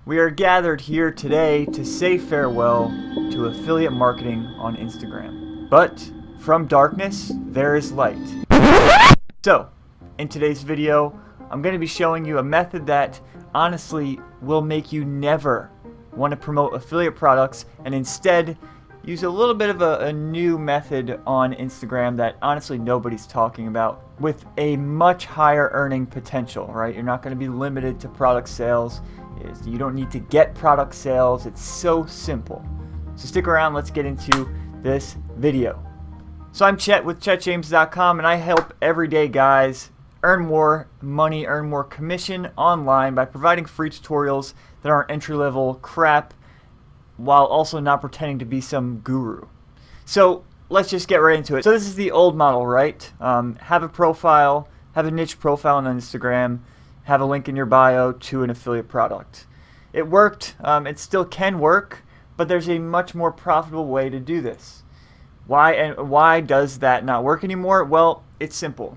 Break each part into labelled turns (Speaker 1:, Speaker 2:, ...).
Speaker 1: We are gathered here today to say farewell to affiliate marketing on Instagram. But from darkness, there is light. So, in today's video, I'm going to be showing you a method that honestly will make you never want to promote affiliate products and instead use a little bit of a new method on Instagram that honestly nobody's talking about with a much higher earning potential, right? You're not going to be limited to product sales. You don't need to get product sales. It's so simple. So stick around, let's get into this video. So I'm Chet with ChetJames.com, and I help everyday guys earn more money, earn more commission online by providing free tutorials that aren't entry-level crap while also not pretending to be some guru. So let's just get right into it. So this is the old model, right? Have a profile, have a niche profile on Instagram, have a link in your bio to an affiliate product. It worked, it still can work, but there's a much more profitable way to do this. Why does that not work anymore? Well, it's simple.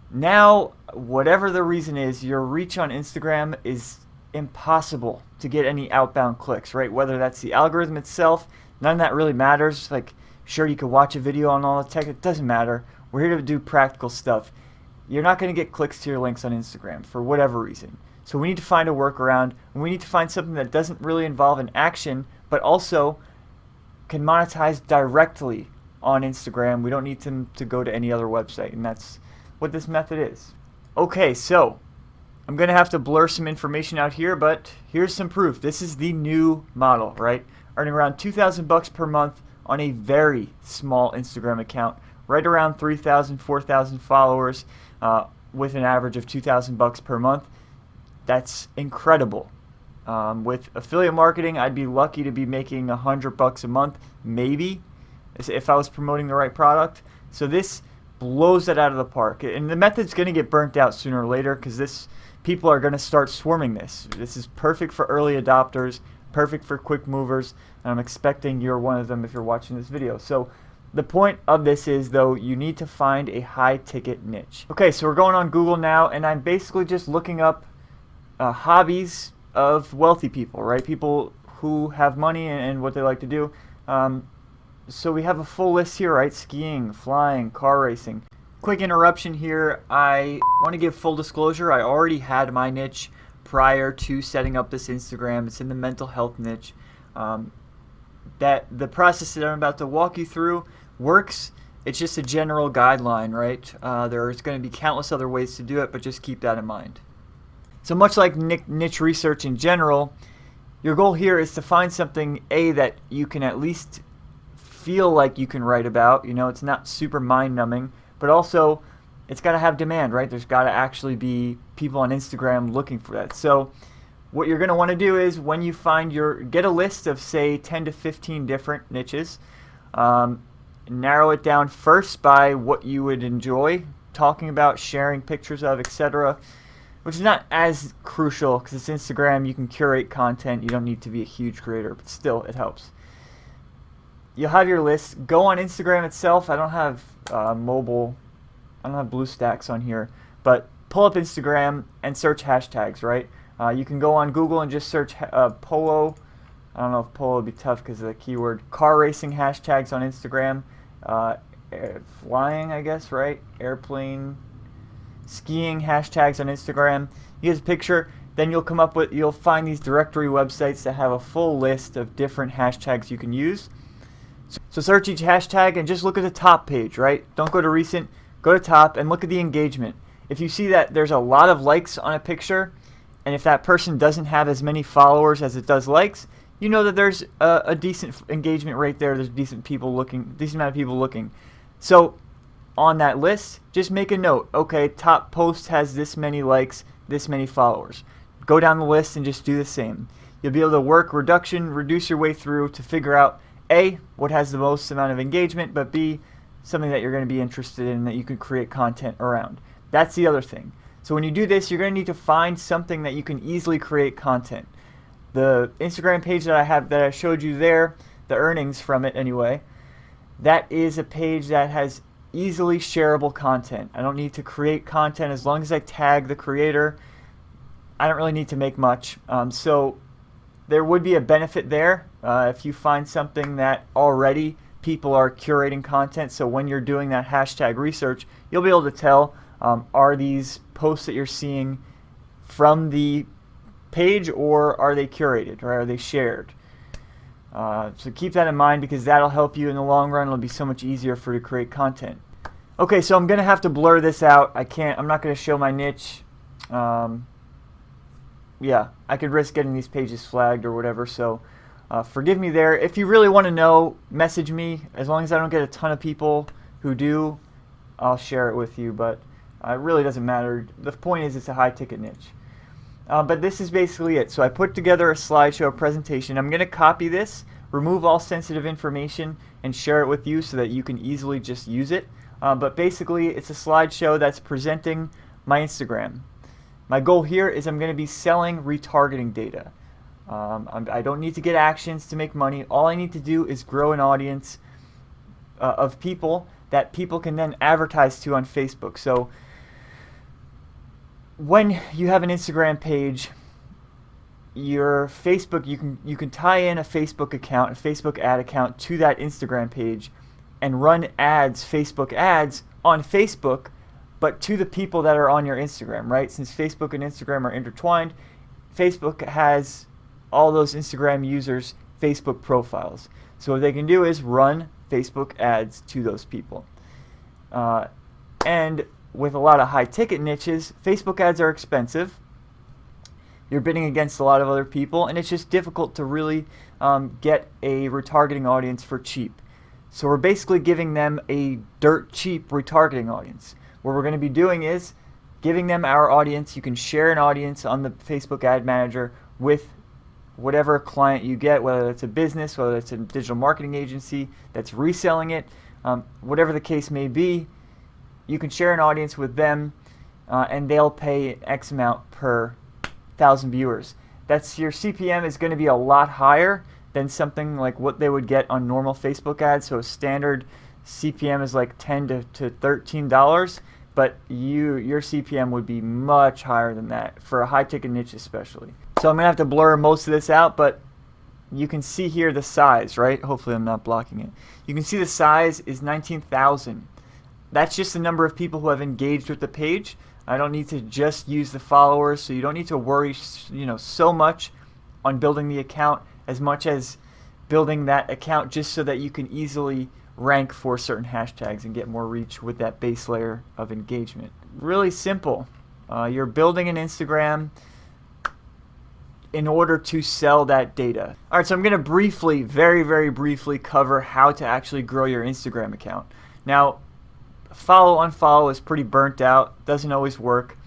Speaker 1: Now, whatever the reason is, your reach on Instagram is impossible to get any outbound clicks, right? Whether that's the algorithm itself, none of that really matters. Like, sure, you could watch a video on all the tech, it doesn't matter. We're here to do practical stuff. You're not going to get clicks to your links on Instagram for whatever reason. So we need to find a workaround, and we need to find something that doesn't really involve an action, but also can monetize directly on Instagram. We don't need them to go to any other website, and that's what this method is. Okay, so I'm going to have to blur some information out here, but here's some proof. This is the new model, right? Earning around $2,000 per month on a very small Instagram account, right around 3,000, 4,000 followers, with an average of $2,000 per month. That's incredible. With affiliate marketing, I'd be lucky to be making $100 a month, maybe, if I was promoting the right product. So this blows that out of the park, and the method's going to get burnt out sooner or later because people are going to start swarming this. This is perfect for early adopters, perfect for quick movers, and I'm expecting you're one of them if you're watching this video. So the point of this is, though, you need to find a high-ticket niche. Okay, so we're going on Google now, and I'm basically just looking up hobbies of wealthy people, right? People who have money and what they like to do. So we have a full list here, right? Skiing, flying, car racing. Quick interruption here. I want to give full disclosure. I already had my niche prior to setting up this Instagram. It's in the mental health niche. That the process that I'm about to walk you through works. It's just a general guideline, right? There's going to be countless other ways to do it, but just keep that in mind. So much like niche research in general, your goal here is to find something, A, that you can at least feel like you can write about. You know, it's not super mind-numbing, but also it's got to have demand, right? There's got to actually be people on Instagram looking for that. So what you're going to want to do is when you find get a list of, say, 10 to 15 different niches. Narrow it down first by what you would enjoy talking about, sharing pictures of, etc., which is not as crucial because it's Instagram. You can curate content. You don't need to be a huge creator, but still, it helps. You'll have your list. Go on Instagram itself. I don't have mobile. I don't have BlueStacks on here, but pull up Instagram and search hashtags, right? You can go on Google and just search polo. I don't know if polo would be tough because of the keyword. Car racing hashtags on Instagram. Flying, I guess, right? Airplane. Skiing hashtags on Instagram. You get a picture, then you'll find these directory websites that have a full list of different hashtags you can use. So search each hashtag and just look at the top page, right? Don't go to recent, go to top and look at the engagement. If you see that there's a lot of likes on a picture, and if that person doesn't have as many followers as it does likes, you know that there's a decent engagement rate there. There's decent amount of people looking. So on that list, just make a note. Okay, top post has this many likes, this many followers. Go down the list and just do the same. You'll be able to reduce your way through to figure out A, what has the most amount of engagement, but B, something that you're going to be interested in that you can create content around. That's the other thing. So when you do this, you're going to need to find something that you can easily create content. The Instagram page that I showed you there, the earnings from it anyway, that is a page that has easily shareable content. I don't need to create content as long as I tag the creator. I don't really need to make much. So there would be a benefit there if you find something that already people are curating content. So when you're doing that hashtag research, you'll be able to tell, are these posts that you're seeing from the page, or are they curated, or are they shared? So keep that in mind, because that'll help you in the long run. It'll be so much easier for you to create content. Okay, so I'm gonna have to blur this out. I'm not gonna show my niche. Yeah, I could risk getting these pages flagged or whatever, so forgive me there. If you really want to know, message me. As long as I don't get a ton of people who do, I'll share it with you, but it really doesn't matter. The point is, it's a high ticket niche. But this is basically it. So I put together a slideshow presentation. I'm going to copy this, remove all sensitive information, and share it with you so that you can easily just use it. But basically, it's a slideshow that's presenting my Instagram. My goal here is I'm going to be selling retargeting data. I don't need to get actions to make money. All I need to do is grow an audience of people that people can then advertise to on Facebook. So when you have an Instagram page, your Facebook, you can tie in a Facebook account, a Facebook ad account to that Instagram page and run ads, Facebook ads on Facebook, but to the people that are on your Instagram, right? Since Facebook and Instagram are intertwined, Facebook has all those Instagram users' Facebook profiles. So what they can do is run Facebook ads to those people. And with a lot of high ticket niches, Facebook ads are expensive. You're bidding against a lot of other people, and it's just difficult to really get a retargeting audience for cheap. So we're basically giving them a dirt cheap retargeting audience. What we're going to be doing is giving them our audience. You can share an audience on the Facebook Ad Manager with whatever client you get, whether it's a business, whether it's a digital marketing agency that's reselling it, whatever the case may be. You can share an audience with them, and they'll pay X amount per 1,000 viewers. That's your CPM is going to be a lot higher than something like what they would get on normal Facebook ads. So a standard CPM is like $10 to $13, but your CPM would be much higher than that for a high ticket niche especially. So I'm gonna have to blur most of this out, but you can see here the size, right? Hopefully I'm not blocking it. You can see the size is 19,000. That's just the number of people who have engaged with the page. I don't need to just use the followers, so you don't need to worry, so much on building the account as much as building that account just so that you can easily rank for certain hashtags and get more reach with that base layer of engagement. Really simple. You're building an Instagram in order to sell that data. All right, so I'm going to briefly, very, very briefly cover how to actually grow your Instagram account. Now, follow, unfollow is pretty burnt out, doesn't always work,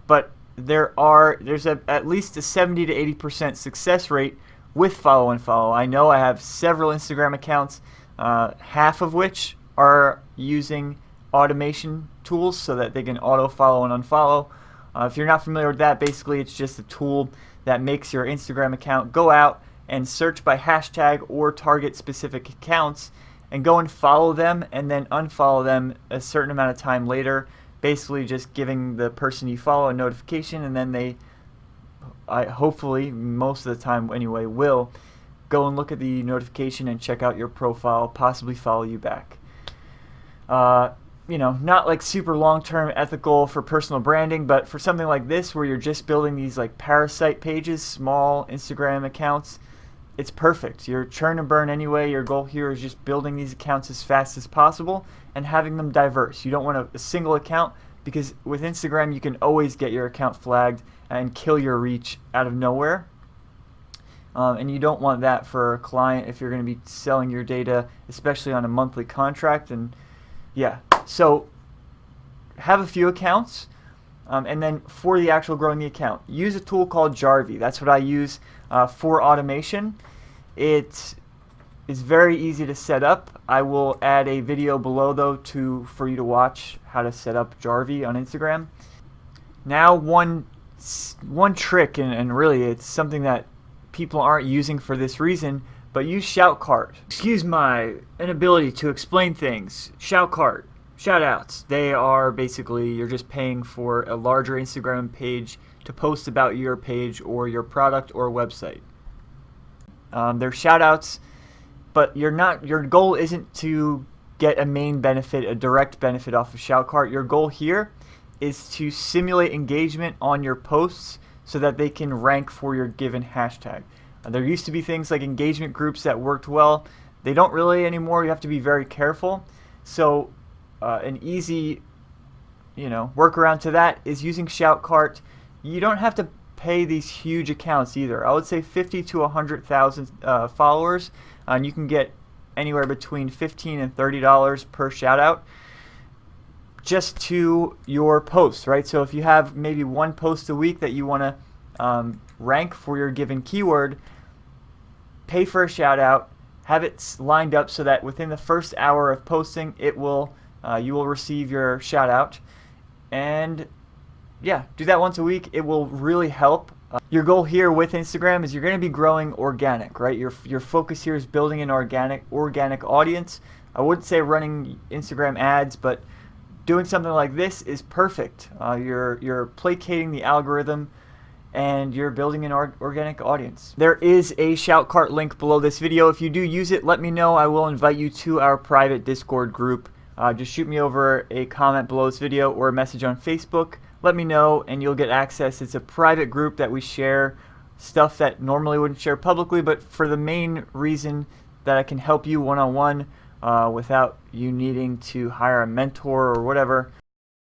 Speaker 1: but there's at least a 70 to 80% success rate with follow, unfollow. I know I have several Instagram accounts, half of which are using automation tools so that they can auto follow and unfollow. If you're not familiar with that, basically it's just a tool that makes your Instagram account go out and search by hashtag or target specific accounts and go and follow them and then unfollow them a certain amount of time later, basically just giving the person you follow a notification, and then they, hopefully most of the time anyway, will go and look at the notification and check out your profile, possibly follow you back. Not like super long-term ethical for personal branding, but for something like this where you're just building these like parasite pages, small Instagram accounts, it's perfect. You're churn and burn anyway. Your goal here is just building these accounts as fast as possible and having them diverse. You don't want a single account, because with Instagram you can always get your account flagged and kill your reach out of nowhere. And you don't want that for a client if you're going to be selling your data, especially on a monthly contract. And yeah, so have a few accounts, and then for the actual growing the account, use a tool called Jarvee. That's what I use for automation. It is very easy to set up. I will add a video below though for you to watch how to set up Jarvee on Instagram. Now one trick, and really it's something that people aren't using for this reason, but use Shoutcart. Excuse my inability to explain things. Shoutcart, shoutouts. They are basically, you're just paying for a larger Instagram page to post about your page or your product or website. They're shout outs, but your goal isn't to get a main benefit, a direct benefit off of Shoutcart. Your goal here is to simulate engagement on your posts so that they can rank for your given hashtag. There used to be things like engagement groups that worked well. They don't really anymore. You have to be very careful. So an easy workaround to that is using Shoutcart. You don't have to pay these huge accounts either. I would say 50 to 100,000 followers, and you can get anywhere between $15 and $30 per shout out just to your posts, right? So if you have maybe one post a week that you want to rank for your given keyword, pay for a shout out, have it lined up so that within the first hour of posting, you will receive your shout out. And yeah, do that once a week. It will really help. Your goal here with Instagram is you're going to be growing organic, right? Your focus here is building an organic audience. I wouldn't say running Instagram ads, but doing something like this is perfect. You're placating the algorithm and you're building an organic audience. There is a Shoutcart link below this video. If you do use it, let me know. I will invite you to our private Discord group. Just shoot me over a comment below this video or a message on Facebook. Let me know and you'll get access. It's a private group that we share stuff that normally wouldn't share publicly, but for the main reason that I can help you one-on-one without you needing to hire a mentor or whatever.